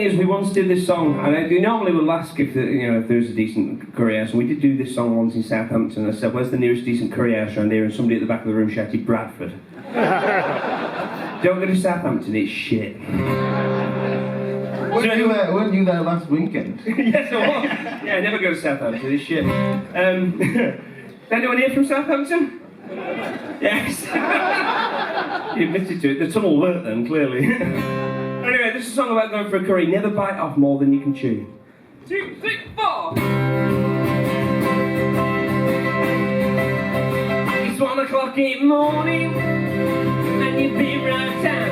We once did this song, and we normally will ask if if there's a decent curry house, and we did do this song once in Southampton. I said, "Where's the nearest decent curry house around here?" And somebody at the back of the room shouted, "Bradford." Don't go to Southampton, it's shit. Weren't you there last weekend? Yes, I was. Yeah, never go to Southampton, it's shit. Anyone here from Southampton? Yes. You admitted to it. The tunnel worked then, clearly. Anyway, this is a song about going for a curry. Never bite off more than you can chew. 2, 3, 4. It's 1 o'clock in the morning, and you've been round town,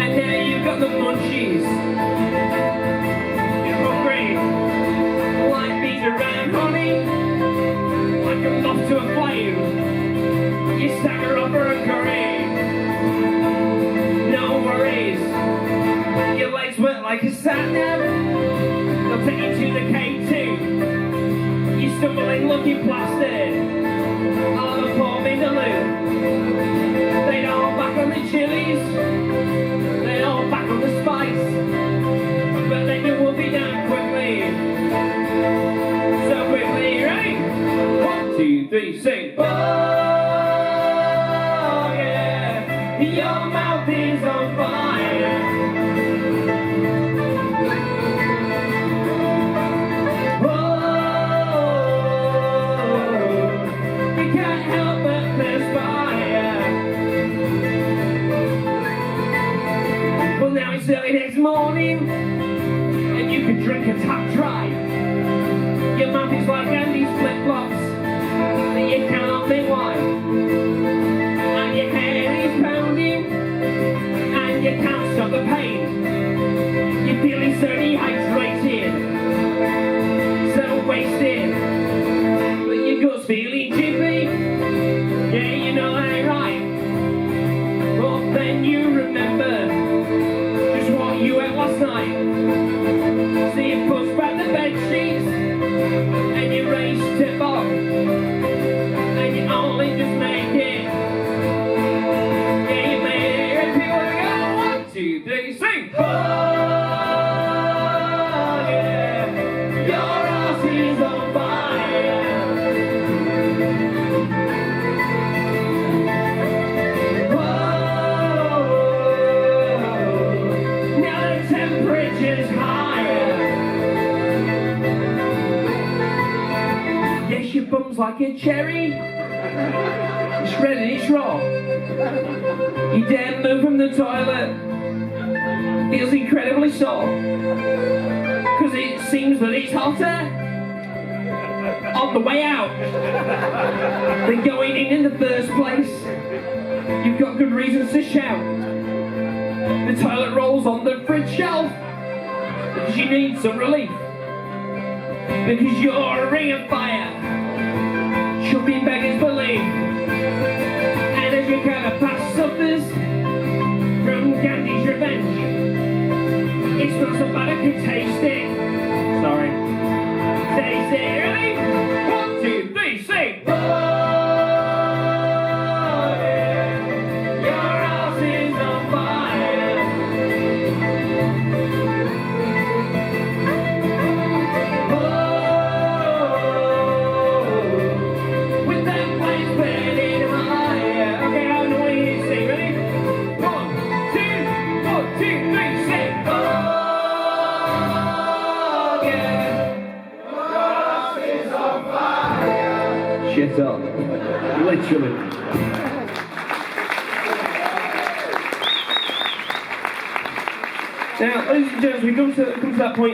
and now you've got the munchies. You're hungry, like bees around honey, like a moth to a flame. You stagger up for a curry. Your legs work like a sat-nav. They'll take you to the K2. You stumbling, looking plastic. I'll have a poor vindaloo. They're all back on the chilies. They're all back on the spice. But then you will be down quickly. So quickly, ready? 1, 2, 3, sing. Oh yeah, your mouth is on fire. It's early next morning, and you can drink a tap dry. Your mouth is like Andy's flip-flops, and you cannot think why. And your head is pounding, and you can't stop the pain. You're feeling so dehydrated, so wasted, but your gut's feeling jiffy. Yeah, you know that ain't right. But then you remember you ate last night. So you push back the bed sheets and you race to bog, and you only just make it. Yeah, you made it. And people go 1, 2, 3, sing. Oh yeah, your ass is on fire. Temperature's higher. Yes, your bum's like a cherry. It's red and it's raw. You dare move from the toilet. Feels incredibly sore. Cause it seems that it's hotter on the way out than going in the first place. You've got good reasons to shout. The toilet rolls on the fridge shelf because you need some relief. Because you're a ring of fire, chubbing beggars believe. And as your carapace suffers from Gandhi's revenge, it's not so bad it can taste it. Sorry. Taste it, ready? 1, 2, 3, sing! Oh yeah, your house is on fire. Shit up. Literally. Now, ladies and gentlemen, we come to that point in the